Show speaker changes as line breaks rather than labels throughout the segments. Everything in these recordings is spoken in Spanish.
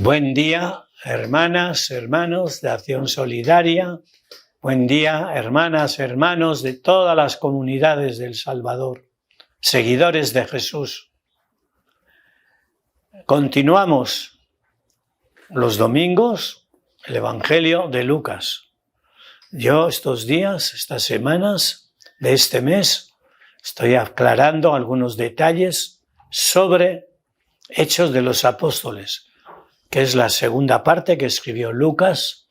Buen día, hermanas, hermanos de Acción Solidaria. Buen día, hermanas, hermanos de todas las comunidades del Salvador, seguidores de Jesús. Continuamos los domingos el Evangelio de Lucas. Yo estos días, estas semanas de este mes, estoy aclarando algunos detalles sobre Hechos de los Apóstoles, que es la segunda parte que escribió Lucas,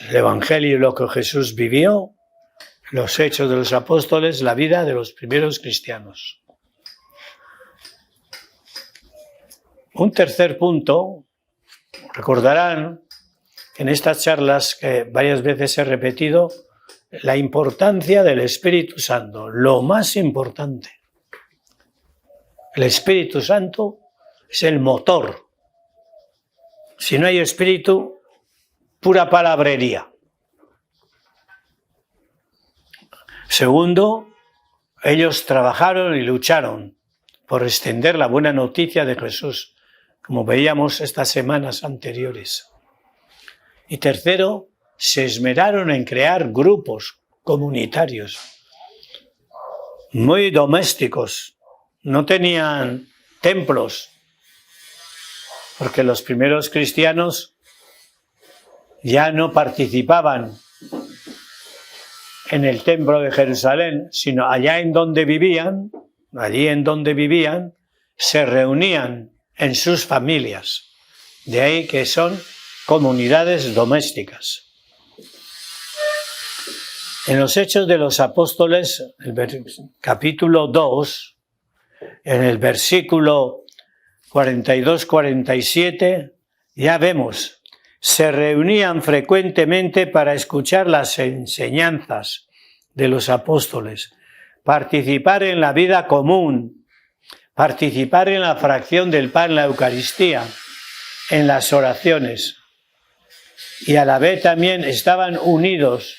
el Evangelio y lo que Jesús vivió, los Hechos de los Apóstoles, la vida de los primeros cristianos. Un tercer punto, recordarán que en estas charlas que varias veces he repetido, la importancia del Espíritu Santo, lo más importante. El Espíritu Santo es el motor. Si no hay Espíritu, pura palabrería. Segundo, ellos trabajaron y lucharon por extender la buena noticia de Jesús, como veíamos estas semanas anteriores. Y tercero, se esmeraron en crear grupos comunitarios muy domésticos. No tenían templos, porque los primeros cristianos ya no participaban en el templo de Jerusalén, sino allí en donde vivían, se reunían en sus familias. De ahí que son comunidades domésticas. En los Hechos de los Apóstoles, capítulo 2, en el versículo 42-47, ya vemos, se reunían frecuentemente para escuchar las enseñanzas de los apóstoles, participar en la vida común, participar en la fracción del pan, la Eucaristía, en las oraciones. Y a la vez también estaban unidos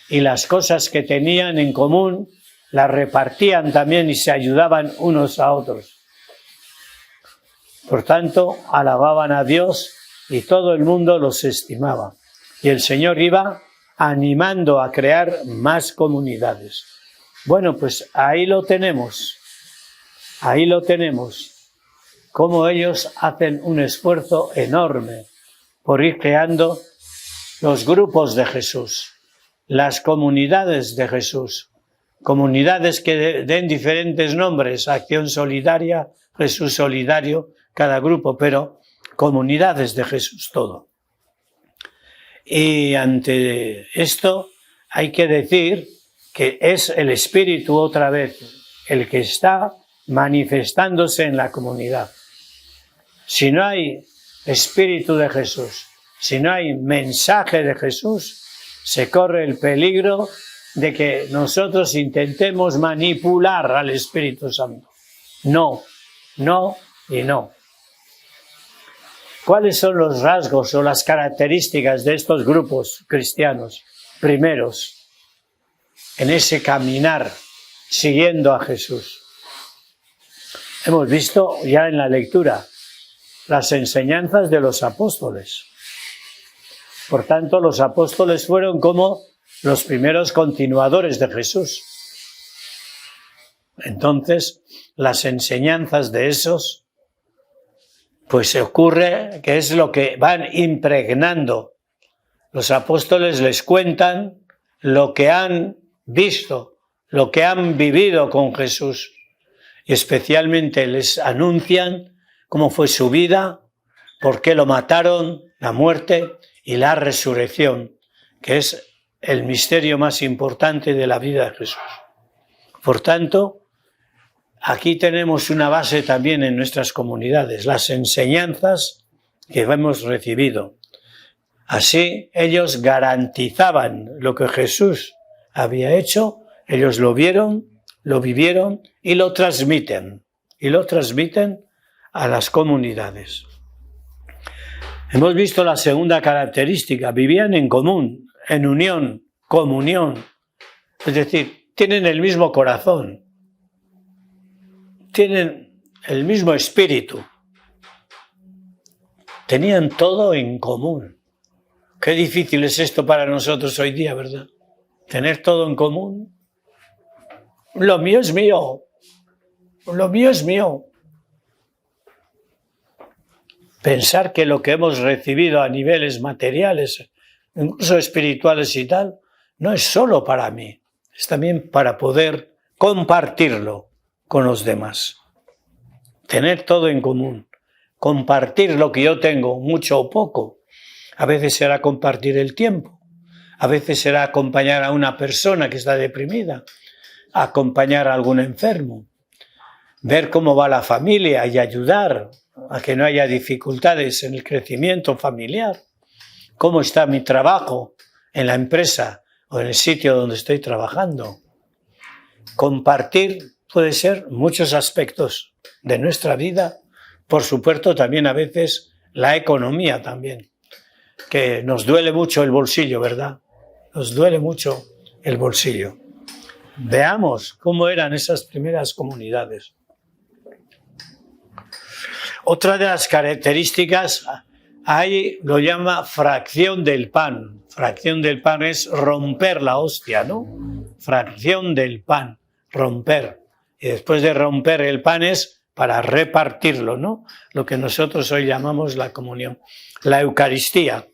y las cosas que tenían en común las repartían también y se ayudaban unos a otros. Por tanto, alababan a Dios y todo el mundo los estimaba. Y el Señor iba animando a crear más comunidades. Bueno, pues ahí lo tenemos. Cómo ellos hacen un esfuerzo enorme por ir creando los grupos de Jesús, las comunidades de Jesús. Comunidades que den diferentes nombres, Acción Solidaria, Jesús Solidario, cada grupo, pero comunidades de Jesús todo. Y ante esto hay que decir que es el Espíritu otra vez el que está manifestándose en la comunidad. Si no hay Espíritu de Jesús, si no hay mensaje de Jesús, se corre el peligro de que nosotros intentemos manipular al Espíritu Santo. No y no. ¿Cuáles son los rasgos o las características de estos grupos cristianos primeros en ese caminar siguiendo a Jesús? Hemos visto ya en la lectura las enseñanzas de los apóstoles. Por tanto, los apóstoles fueron como los primeros continuadores de Jesús. Entonces, las enseñanzas de esos, pues se ocurre que es lo que van impregnando. Los apóstoles les cuentan lo que han visto, lo que han vivido con Jesús. Y especialmente les anuncian cómo fue su vida, por qué lo mataron, la muerte y la resurrección, que es el misterio más importante de la vida de Jesús. Por tanto, aquí tenemos una base también en nuestras comunidades, las enseñanzas que hemos recibido. Así, ellos garantizaban lo que Jesús había hecho, ellos lo vieron, lo vivieron y lo transmiten a las comunidades. Hemos visto la segunda característica, vivían en común, en unión, comunión, es decir, tienen el mismo corazón, tienen el mismo espíritu. Tenían todo en común. Qué difícil es esto para nosotros hoy día, ¿verdad? Tener todo en común. Lo mío es mío. Lo mío es mío. Pensar que lo que hemos recibido a niveles materiales, incluso espirituales y tal, no es solo para mí, es también para poder compartirlo con los demás. Tener todo en común, compartir lo que yo tengo, mucho o poco. A veces será compartir el tiempo, a veces será acompañar a una persona que está deprimida, acompañar a algún enfermo, ver cómo va la familia y ayudar a que no haya dificultades en el crecimiento familiar, cómo está mi trabajo en la empresa o en el sitio donde estoy trabajando. Compartir puede ser muchos aspectos de nuestra vida, por supuesto también a veces la economía también, que nos duele mucho el bolsillo, ¿verdad? Nos duele mucho el bolsillo. Veamos cómo eran esas primeras comunidades. Otra de las características, ahí lo llama fracción del pan. Fracción del pan es romper la hostia, ¿no? Fracción del pan, romper. Y después de romper el pan es para repartirlo, ¿no? Lo que nosotros hoy llamamos la comunión. La Eucaristía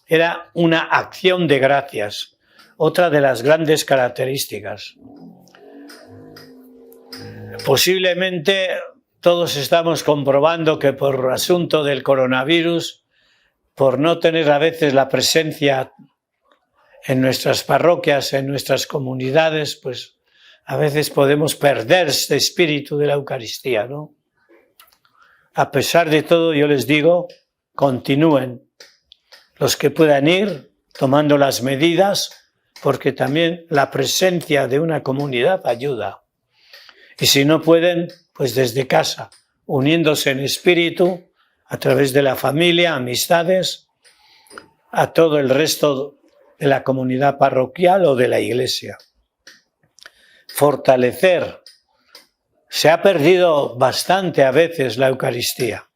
era una acción de gracias, otra de las grandes características. Posiblemente todos estamos comprobando que por asunto del coronavirus, por no tener a veces la presencia en nuestras parroquias, en nuestras comunidades, pues a veces podemos perder este espíritu de la Eucaristía, ¿no? A pesar de todo, yo les digo, continúen. Los que puedan ir tomando las medidas, porque también la presencia de una comunidad ayuda. Y si no pueden, pues desde casa, uniéndose en espíritu, a través de la familia, amistades, a todo el resto de la comunidad parroquial o de la iglesia. Fortalecer. Se ha perdido bastante a veces la Eucaristía.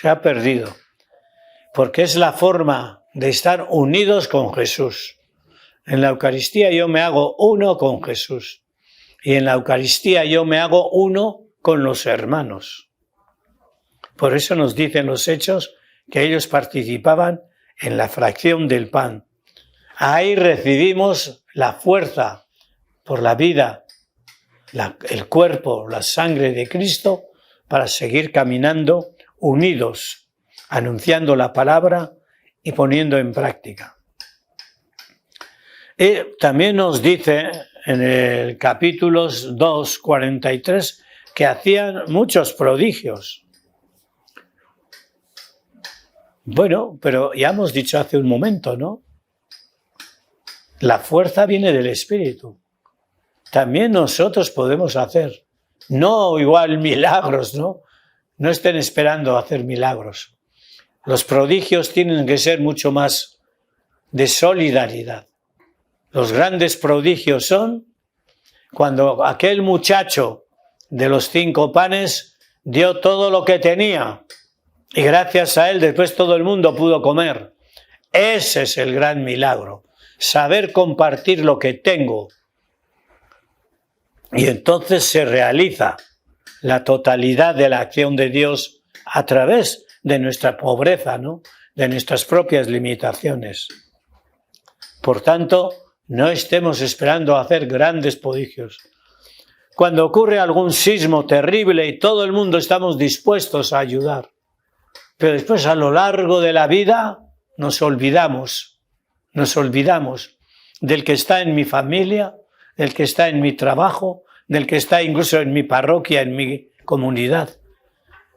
Se ha perdido. Porque es la forma de estar unidos con Jesús. En la Eucaristía yo me hago uno con Jesús. Y en la Eucaristía yo me hago uno con los hermanos. Por eso nos dicen los Hechos que ellos participaban en la fracción del pan. Ahí recibimos la fuerza por la vida, el cuerpo, la sangre de Cristo para seguir caminando unidos, anunciando la palabra y poniendo en práctica. Y también nos dice en el capítulo 2, 43, que hacían muchos prodigios. Bueno, pero ya hemos dicho hace un momento, ¿no? La fuerza viene del Espíritu. También nosotros podemos hacer, no igual milagros, ¿no? No estén esperando hacer milagros. Los prodigios tienen que ser mucho más de solidaridad. Los grandes prodigios son cuando aquel muchacho de los 5 panes dio todo lo que tenía y gracias a él después todo el mundo pudo comer. Ese es el gran milagro, saber compartir lo que tengo. Y entonces se realiza la totalidad de la acción de Dios a través de nuestra pobreza, ¿no? De nuestras propias limitaciones. Por tanto, no estemos esperando hacer grandes prodigios. Cuando ocurre algún sismo terrible y todo el mundo estamos dispuestos a ayudar, pero después a lo largo de la vida nos olvidamos del que está en mi familia, del que está en mi trabajo, del que está incluso en mi parroquia, en mi comunidad.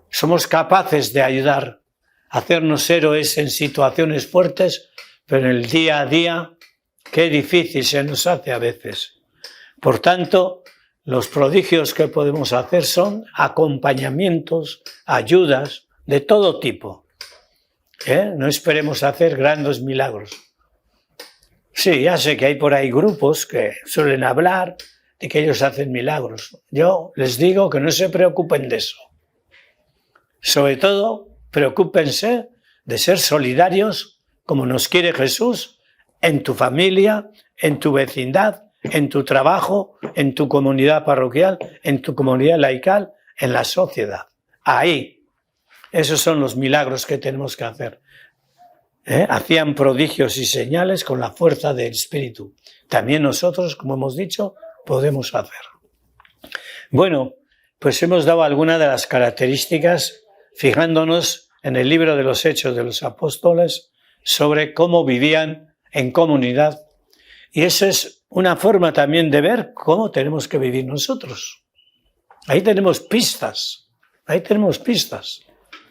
Somos capaces de ayudar, hacernos héroes en situaciones fuertes, pero en el día a día, qué difícil se nos hace a veces. Por tanto, los prodigios que podemos hacer son acompañamientos, ayudas de todo tipo. No esperemos hacer grandes milagros. Sí, ya sé que hay por ahí grupos que suelen hablar de que ellos hacen milagros. Yo les digo que no se preocupen de eso. Sobre todo Preocúpense de ser solidarios como nos quiere Jesús en tu familia, en tu vecindad, en tu trabajo, en tu comunidad parroquial, en tu comunidad laical, en la sociedad. Ahí. Esos son los milagros que tenemos que hacer. Hacían prodigios y señales con la fuerza del Espíritu. También nosotros, como hemos dicho, podemos hacer. Bueno, pues hemos dado algunas de las características fijándonos en el libro de los Hechos de los Apóstoles sobre cómo vivían en comunidad. Y esa es una forma también de ver cómo tenemos que vivir nosotros. Ahí tenemos pistas,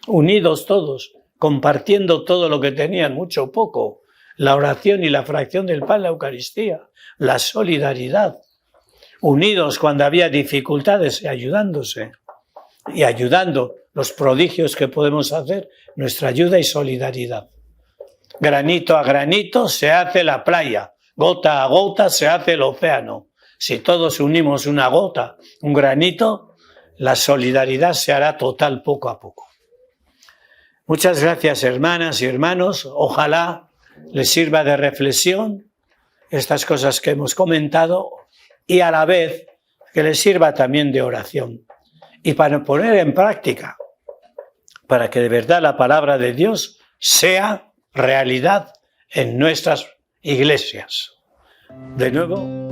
unidos todos, compartiendo todo lo que tenían, mucho o poco, la oración y la fracción del pan, la Eucaristía, la solidaridad, unidos cuando había dificultades y ayudándose, y ayudando los prodigios que podemos hacer, nuestra ayuda y solidaridad. Granito a granito se hace la playa, gota a gota se hace el océano. Si todos unimos una gota, un granito, la solidaridad se hará total poco a poco. Muchas gracias, hermanas y hermanos. Ojalá les sirva de reflexión estas cosas que hemos comentado y a la vez que les sirva también de oración. Y para poner en práctica, para que de verdad la palabra de Dios sea realidad en nuestras iglesias. De nuevo,